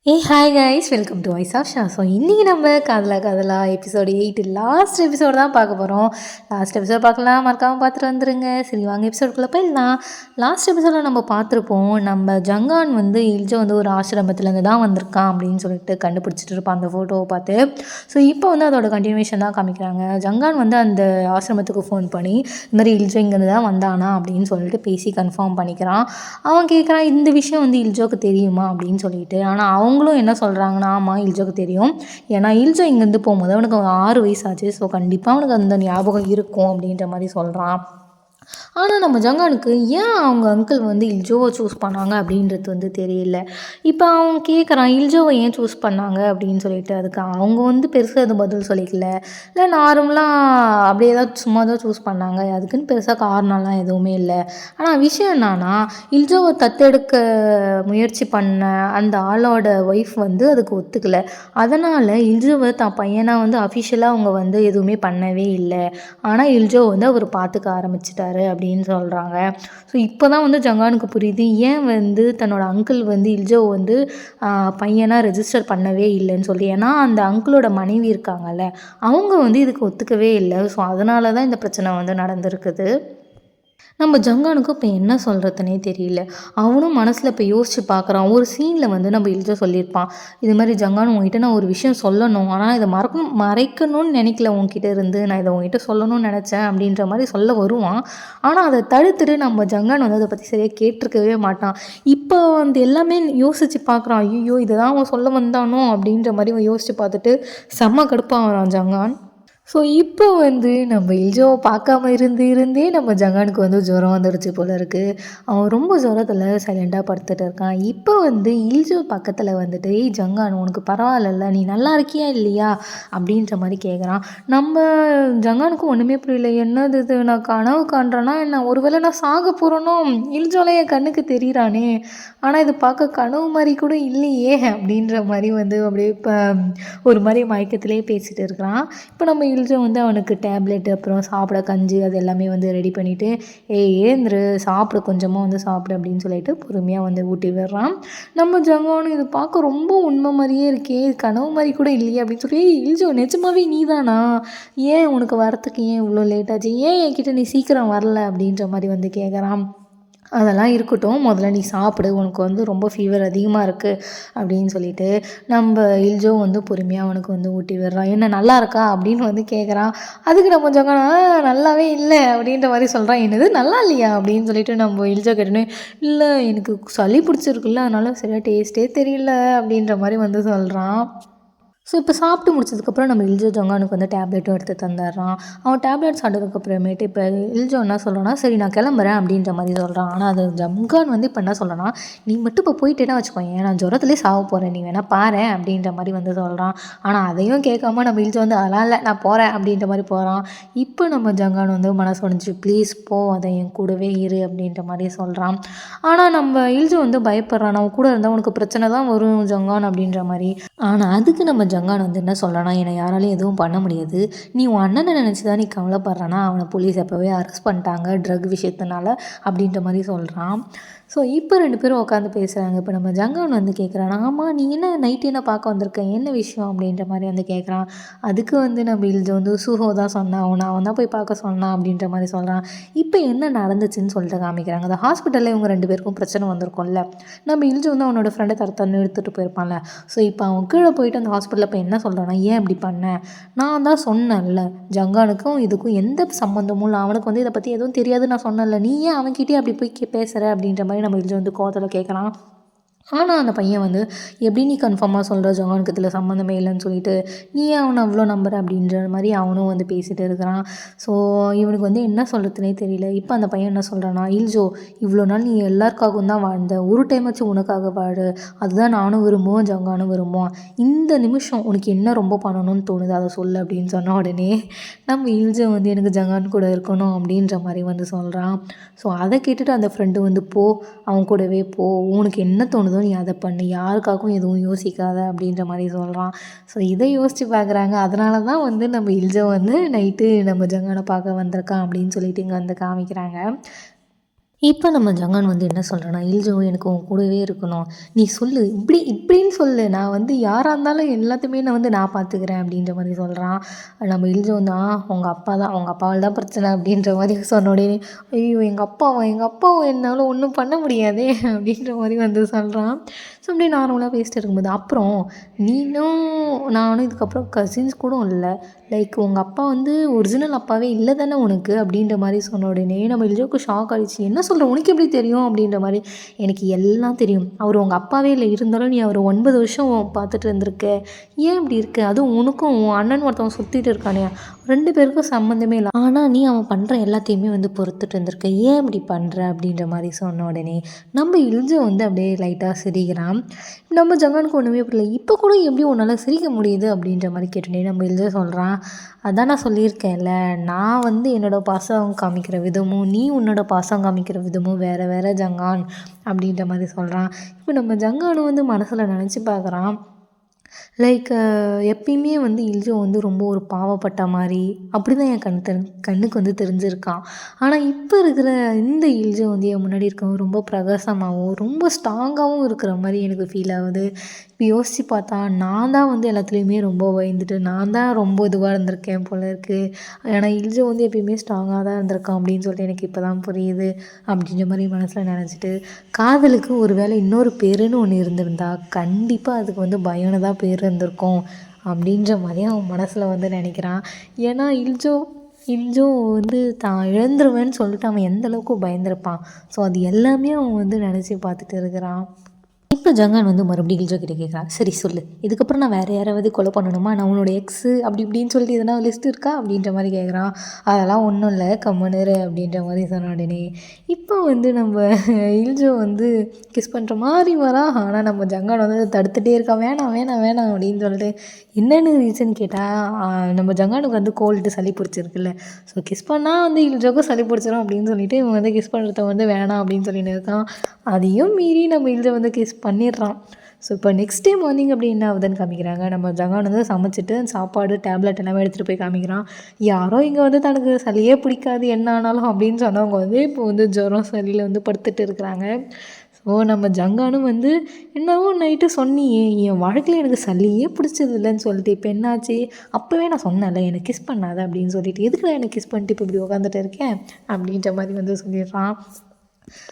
Hi guys, welcome to voice of ஷா. So இன்றைக்கி நம்ம காதலா காதலா எபிசோடு 8 லாஸ்ட் எபிசோடு தான் பார்க்க போகிறோம். லாஸ்ட் எபிசோட் பார்க்கலாம், மறக்காமல் பார்த்துட்டு வந்துருங்க. சரி வாங்க எபிசோடுக்குள்ளே போயிடலாம். லாஸ்ட் எபிசோடில் நம்ம பார்த்துருப்போம், நம்ம ஜங்கான் வந்து இல்ஜோ வந்து ஒரு ஆசிரமத்துலேருந்து தான் வந்திருக்கான் அப்படின்னு சொல்லிட்டு கண்டுபிடிச்சிட்டு இருப்பான் அந்த ஃபோட்டோவை பார்த்து. ஸோ இப்போ வந்து அதோட கண்டினியூஷன் தான் காமிக்கிறாங்க. ஜங்கான் வந்து அந்த ஆசிரமத்துக்கு ஃபோன் பண்ணி இந்த மாதிரி இல்ஜோ இங்கேருந்து தான் வந்தானா அப்படின்னு சொல்லிட்டு பேசி கன்ஃபார்ம் பண்ணிக்கிறான். அவன் கேட்குறான், இந்த விஷயம் வந்து இல்ஜோக்கு தெரியுமா அப்படின்னு சொல்லிட்டு. ஆனால் அவங்களும் என்ன சொல்கிறாங்கன்னா, ஆமாம் இல்ஜோக்கு தெரியும், ஏன்னா இல்ஜோ இங்கேருந்து போகும்போது அவனுக்கு 6 வயசு ஆச்சு, ஸோ கண்டிப்பாக அவனுக்கு அந்த ஞாபகம் இருக்கும் அப்படின்ற மாதிரி சொல்கிறான். ஆனால் நம்ம ஜங்கானுக்கு ஏன் அவங்க அங்கிள் வந்து இல்ஜோவை சூஸ் பண்ணாங்க அப்படின்றது வந்து தெரியல. இப்போ அவன் கேட்குறான், இல்ஜோவை ஏன் சூஸ் பண்ணாங்க அப்படின்னு சொல்லிட்டு. அதுக்கு அவங்க வந்து பெருசாக எதுவும் பதில் சொல்லிக்கல, இல்லை நார்மலாக அப்படியே தான் சும்மா தான் சூஸ் பண்ணாங்க, அதுக்குன்னு பெருசாக காரணம்லாம் எதுவுமே இல்லை. ஆனால் விஷயம் என்னன்னா, இல்ஜோவை தத்தெடுக்க முயற்சி பண்ண அந்த ஆளோட ஒய்ஃப் வந்து அதுக்கு ஒத்துக்கலை. அதனால் இல்ஜோவை தான் பையனாக வந்து அஃபிஷியலாக அவங்க வந்து எதுவுமே பண்ணவே இல்லை. ஆனால் இல்ஜோ வந்து அவர் பார்த்துக்க ஆரம்பிச்சிட்டாரு அப்படின்னு சொல்கிறாங்க. ஸோ இப்போ தான் வந்து ஜங்கானுக்கு புரியுது, ஏன் வந்து தன்னோட அங்கிள் வந்து இல்ஜோ வந்து பையனாக ரெஜிஸ்டர் பண்ணவே இல்லைன்னு சொல்லி. ஏன்னா அந்த அங்கிளோட மனைவி இருக்காங்கல்ல, அவங்க வந்து இதுக்கு ஒத்துக்கவே இல்லை. ஸோ அதனால தான் இந்த பிரச்சனை வந்து நடந்திருக்குது. நம்ம ஜங்கானுக்கும் இப்போ என்ன சொல்கிறதுனே தெரியல. அவனும் மனசில் இப்போ யோசித்து பார்க்குறான். ஒரு சீனில் வந்து நம்ம இல்ஜோ சொல்லியிருப்பான், இது மாதிரி ஜங்கான் உங்ககிட்ட நான் ஒரு விஷயம் சொல்லணும், ஆனால் இதை மறைக்கணும்னு நினைக்கல, உங்ககிட்ட இருந்து நான் இதை உங்ககிட்ட சொல்லணும்னு நினச்சேன் அப்படின்ற மாதிரி சொல்ல வருவான். ஆனால் அதை தடுத்துட்டு நம்ம ஜங்கான் வந்து அதை பற்றி சரியாக கேட்டிருக்கவே மாட்டான். இப்போ வந்து எல்லாமே யோசித்து பார்க்குறான், ஐயோ இதை தான் அவன் சொல்ல வந்தானோ அப்படின்ற மாதிரி யோசித்து பார்த்துட்டு செம்ம கடுப்பாகிறான் ஜங்கான். ஸோ இப்போ வந்து நம்ம இல்ஜோவை பார்க்காம இருந்தே நம்ம ஜங்கானுக்கு வந்து ஜுரம் வந்துடுச்சு போல இருக்குது. அவன் ரொம்ப ஜுரத்தில் சைலண்டாக படுத்துட்டு இருக்கான். இப்போ வந்து இல்ஜோ பக்கத்தில் வந்துட்டு, ஏய் ஜங்கான் உனக்கு பரவாயில்ல, நீ நல்லா இருக்கியா இல்லையா அப்படின்ற மாதிரி கேட்குறான். நம்ம ஜங்கானுக்கும் ஒன்றுமே புரியல, என்னது இது, நான் கனவு காண்றேன்னா என்ன, ஒருவேளை நான் சாக போகிறேனோ, இல்ஜோலாம் என் கண்ணுக்கு தெரியிறானே, ஆனால் இது பார்க்க கனவு மாதிரி கூட இல்லையே அப்படின்ற மாதிரி வந்து அப்படியே இப்போ ஒரு மாதிரி மயக்கத்திலே பேசிகிட்டு இருக்கிறான். இப்போ நம்ம இல்ஜோ வந்து அவனுக்கு டேப்லெட், அப்புறம் சாப்பிட கஞ்சி, அது எல்லாமே வந்து ரெடி பண்ணிவிட்டு, ஏந்திரு சாப்பிட, கொஞ்சமாக வந்து சாப்பிடு அப்படின்னு சொல்லிட்டு பொறுமையாக வந்து ஊட்டி விடுறான். நம்ம ஜங்கானும் இது பார்க்க ரொம்ப உண்மை மாதிரியே இருக்கே, இது கனவு மாதிரி கூட இல்லையே அப்படின்னு சொல்லி, இல்ஜோ நிஜமாவே நீ தானா, ஏன் உனக்கு வரத்துக்கு ஏன் இவ்வளோ லேட் ஆச்சு, ஏன் என்கிட்ட நீ சீக்கிரம் வரல அப்படின்ற மாதிரி வந்து கேட்குறான். அதெல்லாம் இருக்கட்டும், முதல்ல நீ சாப்பிடு, உனக்கு வந்து ரொம்ப ஃபீவர் அதிகமாக இருக்குது அப்படின்னு சொல்லிட்டு நம்ம இல்ஜோ வந்து பொறுமையாக அவனுக்கு வந்து ஊட்டி விடுறான். என்ன நல்லா இருக்கா அப்படின்னு வந்து கேட்குறான். அதுக்கு நம்ம ஜங்கானா நல்லாவே இல்லை அப்படின்ற மாதிரி சொல்கிறான். என்னது நல்லா இல்லையா அப்படின்னு சொல்லிட்டு நம்ம இல்ஜோ கேட்டோன்னே, இல்லை எனக்கு சளி பிடிச்சிருக்குல்ல, அதனால சரியாக டேஸ்ட்டே தெரியல அப்படின்ற மாதிரி வந்து சொல்கிறான். ஸோ இப்போ சாப்பிட்டு முடிச்சதுக்கப்புறம் நம்ம இல்ஜோ ஜங்கானுக்கு வந்து டேப்லெட்டும் எடுத்து தந்துடுறான். அவன் டேப்லெட் சாப்பிட்டதுக்கப்புறமேட்டு இப்போ இல்ஜோ என்ன சொல்கிறான்னா, சரி நான் கிளம்புறேன் அப்படின்ற மாதிரி சொல்கிறான். ஆனால் அது ஜங்கான் வந்து இப்போ என்ன சொல்கிறான்னா, நீ மட்டும் இப்போ போயிட்டேன்னா வச்சுக்கோங்க, நான் ஜுரத்துலேயே சாக போகிறேன், நீ வேணால் பாரு அப்படின்ற மாதிரி வந்து சொல்கிறான். ஆனால் அதையும் கேட்காம நம்ம இல்ஜோ வந்து அதெல்லாம் இல்லை நான் போகிறேன் அப்படின்ற மாதிரி போகிறான். இப்போ நம்ம ஜங்கான் வந்து மனசு உடைஞ்சு, ப்ளீஸ் போ, அதை என் கூடவே இரு அப்படின்ற மாதிரி சொல்கிறான். ஆனால் நம்ம இல்ஜோ வந்து பயப்படுறான், நம்ம கூட இருந்தால் உனக்கு பிரச்சனை தான் வரும் ஜங்கான் அப்படின்ற மாதிரி. ஆனால் அதுக்கு நம்ம ஜங்கான் வந்து என்ன சொல்கிறான்னா, என்னை யாராலையும் எதுவும் பண்ண முடியாது, நீ உன் அண்ணனை நினச்சி தான் நீ கவலைப்படுறானா, அவனை போலீஸ் எப்போவே அரெஸ்ட் பண்ணிட்டாங்க ட்ரக் விஷயத்தினால அப்படின்ற மாதிரி சொல்கிறான். ஸோ இப்போ 2 பேரும் உட்காந்து பேசுகிறாங்க. இப்போ நம்ம ஜங்கான் வந்து கேட்குறான், ஆமாம் நீ என்ன நைட்டு என்ன பார்க்க வந்திருக்க, என்ன விஷயம் அப்படின்ற மாதிரி வந்து கேட்குறான். அதுக்கு வந்து நம்ம இல்ஜோ வந்து சுஹோ தான் சொன்னான், அவன் தான் போய் பார்க்க சொன்னான் அப்படின்ற மாதிரி சொல்கிறான். இப்போ என்ன நடந்துச்சுன்னு சொல்லிட்டு காமிக்கிறாங்க. அந்த ஹாஸ்பிட்டலில் இவங்க 2 பேருக்கும் பிரச்சனை வந்திருக்கும்ல, நம்ம இல்ஜோ வந்து அவனோட ஃப்ரெண்டை தரத்தன்னு எடுத்துகிட்டு போயிருப்பான்ல. ஸோ இப்போ அவன் கீழே போயிட்டு அந்த ஹாஸ்பிட்டலில் போய் என்ன சொல்கிறான்னா, ஏன் இப்படி பண்ணேன், நான் தான் சொன்னேன்ல ஜங்கானுக்கும் இதுக்கும் எந்த சம்மந்தமும் இல்லை, அவனுக்கு வந்து இதை பற்றி எதுவும் தெரியாது நான் சொன்னேன்ல, நீ ஏன் அவன்கிட்டே அப்படி போய் பேசுகிற அப்படின்ற மாதிரி நம்ம இல்ஜோ வந்து கோவத்தில் கேட்குறான். ஆனால் அந்த பையன் வந்து, எப்படி நீ கன்ஃபார்மாக சொல்கிற ஜங்கானுக்கு இதில் சம்மந்தமே இல்லைன்னு சொல்லிட்டு, நீ ஏன் அவனை அவ்வளோ நம்புற அப்படின்ற மாதிரி அவனும் வந்து பேசிகிட்டு இருக்கிறான். ஸோ இவனுக்கு வந்து என்ன சொல்கிறதுனே தெரியல. இப்போ அந்த பையன் என்ன சொல்கிறான்னா, இல்ஜோ இவ்வளோ நாள் நீ எல்லாருக்காகவும் தான் வாழ்ந்த, ஒரு டைம் வச்சு உனக்காக வாழு, அதுதான் நானும் விரும்புவோம் ஜங்கானும் விரும்புவான், இந்த நிமிஷம் உனக்கு என்ன ரொம்ப பண்ணணும்னு தோணுது அதை சொல்லு அப்படின்னு சொன்ன உடனே நம்ம இல்ஜோ வந்து எனக்கு ஜங்கான் கூட இருக்கணும் அப்படின்ற மாதிரி வந்து சொல்கிறான். ஸோ அதை கேட்டுட்டு அந்த ஃப்ரெண்டு வந்து, போ அவன் கூடவே போ, உனக்கு என்ன தோணுதோ நீ அதை பண்ணு, யாருக்காகவும் எதுவும் யோசிக்காத அப்படின்ற மாதிரி சொல்கிறான். ஸோ இதை யோசித்து பார்க்குறாங்க. அதனால தான் வந்து நம்ம இல்ஜோ வந்து நைட்டு நம்ம ஜங்கானை பார்க்க வந்திருக்கான் அப்படின்னு சொல்லிட்டு இங்கே வந்து காமிக்கிறாங்க. இப்போ நம்ம ஜங்கான் வந்து என்ன சொல்கிறேன்னா, "இல்ஜோ எனக்கு உன் கூடவே இருக்கணும். நீ சொல்லு. இப்படின்னு சொல்லு. நான் வந்து யாரா இருந்தாலும் எல்லாத்தையுமே நான் பார்த்துக்கிறேன்." அப்படின்ற மாரி சொல்கிறான். நம்ம இல்ஜோ வந்து, உங்கள் அப்பா தான். உங்க அப்பாவால தான் பிரச்சனை." அப்படின்ற மாரி சொன்ன உடனே, "ஐயோ! எங்கள் அப்பாவும் என்னால ஒண்ணும் பண்ண முடியாதே." அப்படின்ற மாரி வந்து சொல்கிறான். ஸோ அப்படியே நார்மலா பேசிட்டு இருக்கும்போது, "அப்புறம் நீனும் நானும் இதுக்கப்புறம் கசின்ஸ் கூட இல்ல. லைக் உங்கள் அப்பா வந்து ஒரிஜினல் அப்பாவே இல்லை தானே உனக்கு?" அப்படின்ற மாதிரி சொன்ன உடனே நம்ம இல்ஜோக்கு ஷாக் ஆகிடுச்சு. "என்ன சொல்கிற? உனக்கு எப்படி தெரியும்?" அப்படின்ற மாதிரி. "எனக்கு எல்லாம் தெரியும். அவர் உங்கள் அப்பாவே இல்லை, இருந்தாலும் நீ அவர் 9 வருஷம் பார்த்துட்டு இருந்திருக்க. ஏன் இப்படி இருக்க? அதுவும் உனக்கும் உன் அண்ணன் ஒருத்தவன் சுற்றிட்டு இருக்கானே, 2 பேருக்கும் சம்மந்தமே இல்லை. ஆனால் நீ அவன் பண்ணுற எல்லாத்தையுமே பொறுத்துட்டு இருந்திருக்க. ஏன் இப்படி பண்ணுற?" அப்படின்ற மாதிரி சொன்ன உடனே நம்ம இல்ஜோ வந்து அப்படியே லைட்டாக சிரிக்கிறான். நம்ம ஜங்கானுக்கு ஒன்றுமே புரியல. "இப்போ கூட எப்படி உன்னால் சிரிக்க முடியுது?" அப்படின்ற மாதிரி கேட்டோன்னே நம்ம இல்ஜோ சொல்கிறான், "அதான் நான் சொல்லியிருக்கேன்ல, நான் வந்து என்னோடய பாசம் காமிக்கிற விதமும் நீ உன்னோட பாசம் காமிக்கிற விதமும் வேறு வேறு ஜங்கான்." அப்படின்ற மாதிரி சொல்கிறான். இப்போ நம்ம ஜங்கானும் வந்து மனசில் நினச்சி பார்க்குறான். லைக் எப்பயுமே இல்ஜோ ரொம்ப ஒரு பாவப்பட்ட மாதிரி அப்படி தான் என் கண்ணுக்கு தெரிஞ்சிருக்கான். ஆனால் இப்போ இருக்கிற இந்த இல்ஜோ என் முன்னாடி இருக்கவன் ரொம்ப பிரகாசமாகவும் ரொம்ப ஸ்ட்ராங்காகவும் இருக்கிற மாதிரி எனக்கு ஃபீல் ஆகுது. இப்போ யோசித்து பார்த்தா நான் தான் எல்லாத்துலேயுமே ரொம்ப பயந்துட்டு நான் தான் ரொம்ப இதுவாக இருந்திருக்கேன் போல இருக்குது. ஆனால் இல்ஜோ எப்பயுமே ஸ்ட்ராங்காக தான் இருந்திருக்கான் அப்படின்னு சொல்லிட்டு எனக்கு இப்போ தான் புரியுது. அப்படின்ற மாதிரி மனசில் நினச்சிட்டு, காதலுக்கு ஒரு வேளை இன்னொரு பேருன்னு ஒன்று இருந்திருந்தா கண்டிப்பாக அதுக்கு பயம்னு தான் பேர் இருந்திருக்கும் அப்படின்ற மாதிரி அவன் மனசில் நினைக்கிறான். ஏன்னா இல்ஜோ தான் இழந்துருவேன்னு சொல்லிட்டு அவன் எந்த அளவுக்கு பயந்துருப்பான். ஸோ அது எல்லாமே அவன் நினச்சி பார்த்துட்டு இருக்கிறான். இப்போ ஜங்கான் மறுபடியும் இல்ஜோ கிட்ட கேட்குறான், "சரி சொல்லு, இதுக்கப்புறம் நான் வேறு யாராவது கொலை பண்ணணுமா? நான் உன்னோட எக்ஸு அப்படி இப்படின்னு சொல்லிட்டு எதனா லிஸ்ட் இருக்கா?" அப்படின்ற மாதிரி கேட்குறான். "அதெல்லாம் ஒன்றும் இல்லை, கம்முனு இரு." அப்படின்ற மாதிரி சொன்ன உடனே இப்போ நம்ம இல்ஜோ கிஸ் பண்ணுற மாதிரி வரான். ஆனால் நம்ம ஜங்கான் தடுத்துகிட்டே இருக்கான், "வேணாம் வேணாம் வேணாம்." அப்படின்னு சொல்லிட்டு. என்னென்னு ரீசன் கேட்டால், நம்ம ஜங்கானுக்கு கோல்டு சளி பிடிச்சிருக்குல்ல. ஸோ கிஸ் பண்ணால் இல்ஜோக்கும் சளி பிடிச்சிரும் அப்படின்னு சொல்லிட்டு இவன் கிஸ் பண்ணுறத வேணாம் அப்படின்னு சொல்லின்னு இருக்கான். அதையும் மீறி நம்ம இல்ஜோ கிஸ் பண்ணிடுறான். ஸோ இப்போ நெக்ஸ்ட் டே மார்னிங் அப்படி என்ன ஆகுதுன்னு காமிக்கிறாங்க. நம்ம ஜங்கான் சமைச்சிட்டு சாப்பாடு டேப்லெட் எல்லாமே எடுத்துகிட்டு போய் காமிக்கிறான். யாரோ இங்கே தனக்கு சளியே பிடிக்காது என்ன ஆனாலும் அப்படின்னு சொன்னவங்க இப்போ ஜுரம் சளியில் படுத்துட்டு இருக்கிறாங்க. ஸோ நம்ம ஜங்கானும் என்னவோ நைட்டு சொன்னியே, என் வாழ்க்கையில் எனக்கு சளியே பிடிச்சது இல்லைன்னு சொல்லிட்டு இப்போ என்னாச்சு? அப்போவே நான் சொன்னேன்ல எனக்கு கிஸ் பண்ணாத அப்படின்னு சொல்லிட்டு, எதுக்குடா எனக்கு கிஸ் பண்ணிட்டு இப்போ இப்படி உட்காந்துட்டு இருக்கேன் அப்படின்ற மாதிரி சொல்லிடுறான்.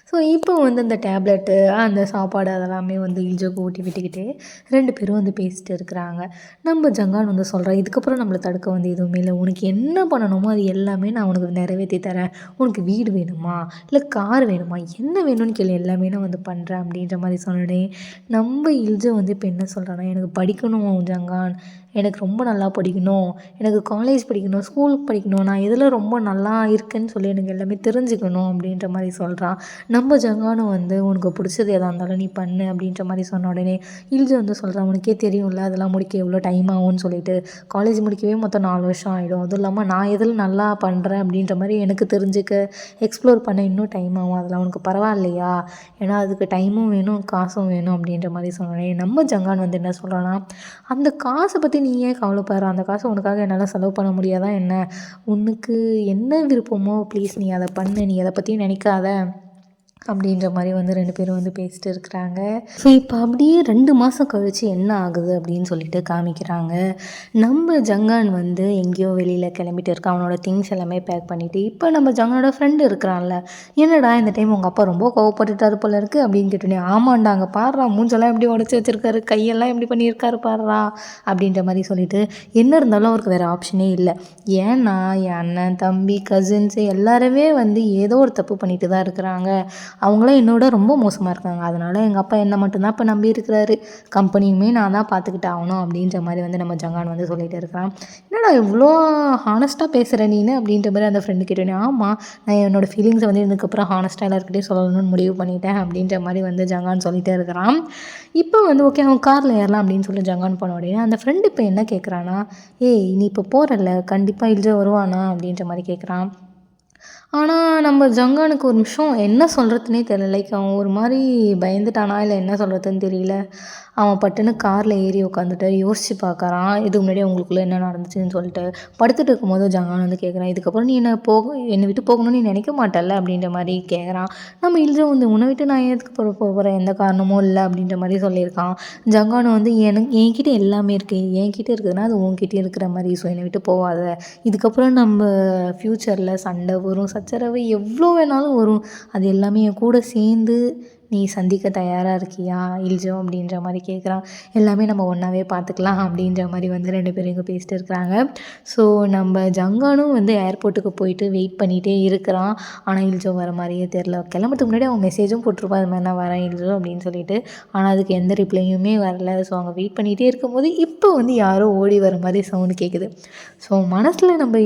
ஸோ இப்போ அந்த டேப்லெட்டு அந்த சாப்பாடு அதெல்லாமே இல்ஜோக்கு ஊட்டி விட்டுக்கிட்டு 2 பேரும் பேசிட்டு இருக்கிறாங்க. நம்ம ஜங்கான் சொல்கிறான், "இதுக்கப்புறம் நம்மளை தடுக்க எதுவுமே இல்லை. உனக்கு என்ன பண்ணணுமோ அது எல்லாமே நான் உனக்கு நிறைவேற்றி தரேன். உனக்கு வீடு வேணுமா, இல்லை கார் வேணுமா, என்ன வேணும்னு கேளு, எல்லாமே நான் பண்ணுறேன்." அப்படின்ற மாதிரி சொன்னோடனே நம்ம இல்ஜோ இப்போ என்ன சொல்கிறான்னா, "எனக்கு படிக்கணும் ஜங்கான், எனக்கு ரொம்ப நல்லா படிக்கணும், எனக்கு காலேஜ் படிக்கணும், ஸ்கூலுக்கு படிக்கணும், நான் எதில் ரொம்ப நல்லா இருக்கேன்னு சொல்லி எனக்கு எல்லாமே தெரிஞ்சுக்கணும்." அப்படின்ற மாதிரி சொல்கிறான். நம்ம ஜங்கானும் "உனக்கு பிடிச்சது எதாக இருந்தாலும் நீ பண்ணு." அப்படின்ற மாதிரி சொன்ன உடனே இல்ஜோ சொல்கிறான், "உனக்கே தெரியும்ல அதெல்லாம் முடிக்க எவ்வளோ டைம் ஆகும்னு சொல்லிட்டு, காலேஜ் முடிக்கவே மொத்தம் 4 வருஷம் ஆகிடும். அதுவும் இல்லாமல் நான் எதில் நல்லா பண்ணுறேன் அப்படின்ற மாதிரி எனக்கு தெரிஞ்சுக்க எக்ஸ்ப்ளோர் பண்ண இன்னும் டைம் ஆகும். அதெல்லாம் உனக்கு பரவாயில்லையா? ஏன்னா அதுக்கு டைமும் வேணும் காசும் வேணும்." அப்படின்ற மாதிரி சொன்னோடனே நம்ம ஜங்கான் என்ன சொல்கிறான்னா, "அந்த காசை பற்றி நீ ஏன் கவலைப்படுற? அந்த காசை உனக்காக என்னால் செலவு பண்ண முடியாதா என்ன? உனக்கு என்ன விருப்பமோ ப்ளீஸ் நீ அதை பண்ணு, நீ எதை பற்றியும் நினைக்காத." அப்படின்ற மாதிரி 2 பேரும் பேசிட்டு இருக்கிறாங்க. ஸோ இப்போ அப்படியே 2 மாதம் கழித்து என்ன ஆகுது அப்படின்னு சொல்லிட்டு காமிக்கிறாங்க. நம்ம ஜங்கான் எங்கேயோ வெளியில் கிளம்பிட்டு இருக்கான். அவனோட திங்ஸ் எல்லாமே பேக் பண்ணிவிட்டு. இப்போ நம்ம ஜங்கானோட ஃப்ரெண்டு இருக்கிறான்ல, "என்னடா இந்த டைம் உங்கள் அப்பா ரொம்ப கோவப்பட்டுட்டாரு போல இருக்குது." அப்படின்னு கேட்டோன்னே, "ஆமாண்டா, அங்கே பாடுறா மூஞ்செல்லாம் எப்படி உடச்சி வச்சுருக்காரு, கையெல்லாம் எப்படி பண்ணியிருக்காரு பாடுறா." அப்படின்ற மாதிரி சொல்லிட்டு, என்ன இருந்தாலும் அவருக்கு வேறு ஆப்ஷனே இல்லை. ஏன்னா என் அண்ணன் தம்பி கசின்ஸு எல்லாருமே ஏதோ ஒரு தப்பு பண்ணிட்டு தான் இருக்கிறாங்க. அவங்களாம் என்னோட ரொம்ப மோசமாக இருக்காங்க. அதனால் எங்கள் அப்பா என்னை மட்டும்தான் இப்போ நம்பி இருக்கிறாரு. கம்பெனியுமே நான் தான் பார்த்துக்கிட்டு ஆகணும் அப்படின்ற மாதிரி நம்ம ஜங்கான் சொல்லிகிட்டு இருக்கிறான். "என்னடா இவ்வளோ ஹானஸ்ட்டாக பேசுகிற நீனு?" அப்படின்ற மாதிரி அந்த ஃப்ரெண்டு கேட்டோன்னே, "ஆமாம், நான் என்னோடய ஃபீலிங்ஸை இதுக்கப்புறம் ஹானஸ்ட்டாக எல்லாருக்கிட்டையும் சொல்லணும்னு முடிவு பண்ணிட்டேன்." அப்படின்ற மாதிரி ஜங்கான் சொல்லிகிட்டே இருக்கிறான். இப்போ ஓகே அவன் காரில் ஏறலாம் அப்படின்னு சொல்லி ஜங்கான் போன உடனே அந்த ஃப்ரெண்டு இப்போ என்ன கேட்குறான்னா, "ஏய் நீ இப்போ போகிறல்ல, கண்டிப்பாக இல்ஜோ வருவானா?" அப்படின்ற மாதிரி கேட்குறான். ஆனால் நம்ம ஜங்கானுக்கு ஒரு நிமிஷம் என்ன சொல்கிறதுனே தெரியல. லைக் அவன் ஒரு மாதிரி பயந்துட்டானா இல்லை என்ன சொல்கிறதுன்னு தெரியல. அவன் பட்டுன்னு காரில் ஏறி உட்காந்துட்டு யோசிச்சு பார்க்குறான் இதுக்கு முன்னாடி அவங்களுக்குள்ளே என்ன நடந்துச்சுன்னு சொல்லிட்டு. படுத்துட்டு இருக்கும்போது ஜங்கான் வந்து கேட்குறான், இதுக்கப்புறம் நீ என்னை விட்டு போகணும்னு நீ நினைக்க மாட்டல்ல அப்படின்ற மாதிரி கேட்குறான். நம்ம இல்ஜோ வந்து உன்னை விட்டு நான் எதுக்கு போகிறேன், எந்த காரணமும் இல்லை அப்படின்ற மாதிரி சொல்லியிருக்கான். ஜங்கானும் வந்து என்கிட்ட எல்லாமே இருக்குது, என்கிட்ட இருக்குதுன்னா அது உன்கிட்டே இருக்கிற மாதிரி, ஸோ என்னை விட்டு போகாத. இதுக்கப்புறம் நம்ம ஃப்யூச்சரில் சண்டை வரும், சச்சரவு எவ்வளோ வேணாலும் வரும், அது எல்லாமே என் கூட சேர்ந்து நீ சந்திக்க தயாராக இருக்கியா இல்ஜோ அப்படின்ற மாதிரி கேட்குறான். எல்லாமே நம்ம ஒன்றாவே பார்த்துக்கலாம் அப்படின்ற மாதிரி வந்து 2 பேரும் இங்கே பேசிட்டு இருக்கிறாங்க. ஸோ நம்ம ஜங்கானும் வந்து ஏர்போர்ட்டுக்கு போயிட்டு வெயிட் பண்ணிகிட்டே இருக்கிறான். ஆனால் இல்ஜோ வர மாதிரியே தெரில. கிளம்புறதுக்கு முன்னாடி அவன் மெசேஜும் போட்டிருப்பான், அது மாதிரி நான் வரேன் இல்ஜோ அப்படின்னு சொல்லிட்டு. ஆனால் அதுக்கு எந்த ரிப்ளையுமே வரல. ஸோ அவங்க வெயிட் பண்ணிகிட்டே இருக்கும்போது இப்போ வந்து யாரோ ஓடி வர மாதிரி சவுண்டு கேட்குது. ஸோ மனசில் நம்ம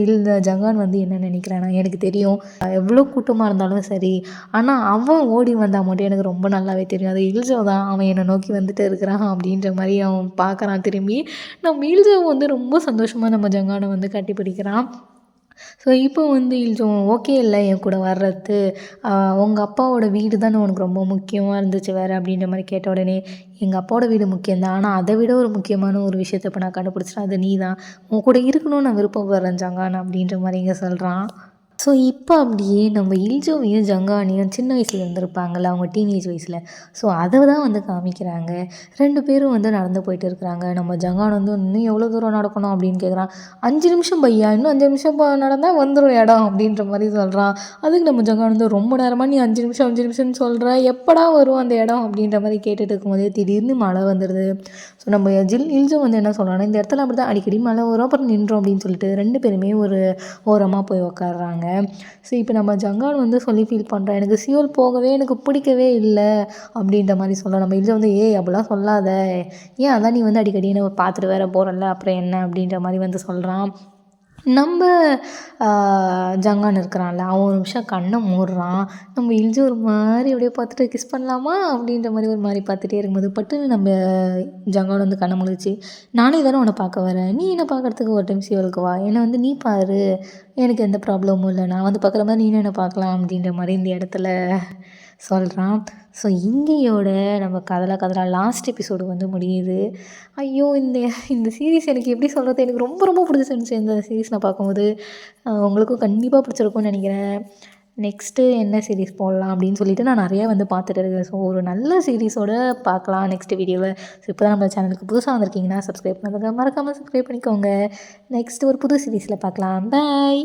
ஜங்கான் வந்து என்ன நினைக்கிறான்னா, எனக்கு தெரியும் எவ்வளோ கூட்டமாக இருந்தாலும் சரி, ஆனால் அவன் ஓடி வந்தால் மட்டும் எனக்கு ரொம்ப நல்லாவே தெரியும், அது இல்ஜோ தான், அவன் என்னை நோக்கி வந்துட்டு இருக்கிறான் அப்படின்ற மாதிரி அவன் பார்க்குறான் திரும்பி. நம்ம இல்ஜோ வந்து ரொம்ப சந்தோஷமாக நம்ம ஜங்கானை வந்து கட்டி பிடிக்கிறான். ஸோ இப்போ வந்து இல்ஜோ ஓகே இல்லை என் கூட வர்றது, உங்கள் அப்பாவோட வீடு தானே உனக்கு ரொம்ப முக்கியமாக இருந்துச்சு வேறு அப்படின்ற மாதிரி கேட்ட உடனே, எங்கள் அப்பாவோட வீடு முக்கியம்தான், ஆனால் அதை விட ஒரு முக்கியமான ஒரு விஷயத்தை இப்போ நான் கண்டுபிடிச்சிட்டேன், அது நீ தான், உன் கூட இருக்கணும்னு நான் விருப்பப்படுறேன் ஜங்கான் அப்படின்ற மாதிரி இங்கே சொல்கிறான். ஸோ இப்போ அப்படியே நம்ம இல்ஜோவையும் ஜங்கானையும் சின்ன வயசில் இருந்திருப்பாங்கள்ல, அவங்க டீனேஜ் வயசில், ஸோ அதை தான் வந்து காமிக்கிறாங்க. 2 பேரும் வந்து நடந்து போயிட்டு இருக்கிறாங்க. நம்ம ஜங்கான் வந்து இன்னும் எவ்வளோ தூரம் நடக்கணும் அப்படின்னு கேட்குறான். 5 நிமிஷம் பையா, இன்னும் 5 நிமிஷம் நடந்தால் வந்துடும் இடம் அப்படின்ற மாதிரி சொல்கிறான். அதுக்கு நம்ம ஜங்கான் வந்து ரொம்ப நேரமாக நீ 5 நிமிஷம் 5 நிமிஷம்னு சொல்கிற, எப்படா வரும் அந்த இடம் அப்படின்ற மாதிரி கேட்டுட்டு இருக்கும்போதே திடீர்னு மழை வந்துடுது. ஸோ நம்ம இல்ஜோ வந்து என்ன சொல்கிறான்னா, இந்த இடத்துல அப்படி தான் அடிக்கடி மழை வரும், அப்புறம் நின்றோம் அப்படின்னு சொல்லிட்டு 2 பேருமே ஒரு ஓரமாக போய் உக்காடுறாங்க. ஸோ இப்போ நம்ம ஜங்கான் வந்து சொல்லி ஃபீல் பண்ணுறேன், எனக்கு சியோல் போகவே எனக்கு பிடிக்கவே இல்லை அப்படின்ற மாதிரி சொல்கிறோம். நம்ம இதில் வந்து அப்படிலாம் சொல்லாத, ஏன் அதான் நீ வந்து அடிக்கடி என்ன பார்த்துட்டு வேற போகிறல்ல, அப்புறம் என்ன அப்படின்ற மாதிரி வந்து சொல்கிறான். நம்ம ஜங்கான் இருக்கிறான்ல, அவன் ஒரு நிமிஷம் கண்ணை மூடுறான். நம்ம இல்ஜோ ஒரு மாதிரி அப்படியே பார்த்துட்டு கிஸ் பண்ணலாமா அப்படின்ற மாதிரி ஒரு மாதிரி பார்த்துட்டே இருக்கும்போது பட்டுன்னு நம்ம ஜங்கான் வந்து கண்ணை முழிச்சு, நானே தானே உன்னை பார்க்க வரேன், நீ என்னை பார்க்குறதுக்கு ஒரு டைம் சியோலுக்கு வா, என்னை வந்து நீ பாரு, எனக்கு எந்த ப்ராப்ளமும் இல்லை, நான் வந்து பார்க்குற மாதிரி நீனும் என்னை பார்க்கலாம் அப்படின்ற மாதிரி இந்த இடத்துல சொல்கிறான். ஸோ இங்கேயோட நம்ம கதலா லாஸ்ட் எபிசோடு வந்து முடியுது. ஐயோ இந்த இந்த சீரீஸ் எனக்கு எப்படி சொல்கிறது, எனக்கு ரொம்ப ரொம்ப பிடிச்சிருந்துச்சி இந்த சீரீஸ் நான் பார்க்கும்போது. உங்களுக்கும் கண்டிப்பாக பிடிச்சிருக்கும்னு நினைக்கிறேன். நெக்ஸ்ட்டு என்ன சீரீஸ் போடலாம் அப்படின்னு சொல்லிட்டு நான் நிறையா வந்து பார்த்துட்டு இருக்கேன். ஸோ ஒரு நல்ல சீரீஸோடு பார்க்கலாம் நெக்ஸ்ட் வீடியோவில். ஸோ இப்போ தான் நம்ம சேனலுக்கு புதுசாக வந்திருக்கீங்கன்னா சப்ஸ்கிரைப் பண்ணுறதுக்கு மறக்காமல் சப்ஸ்கிரைப் பண்ணிக்கோங்க. நெக்ஸ்ட்டு ஒரு புது சீரீஸில் பார்க்கலாம். பாய்.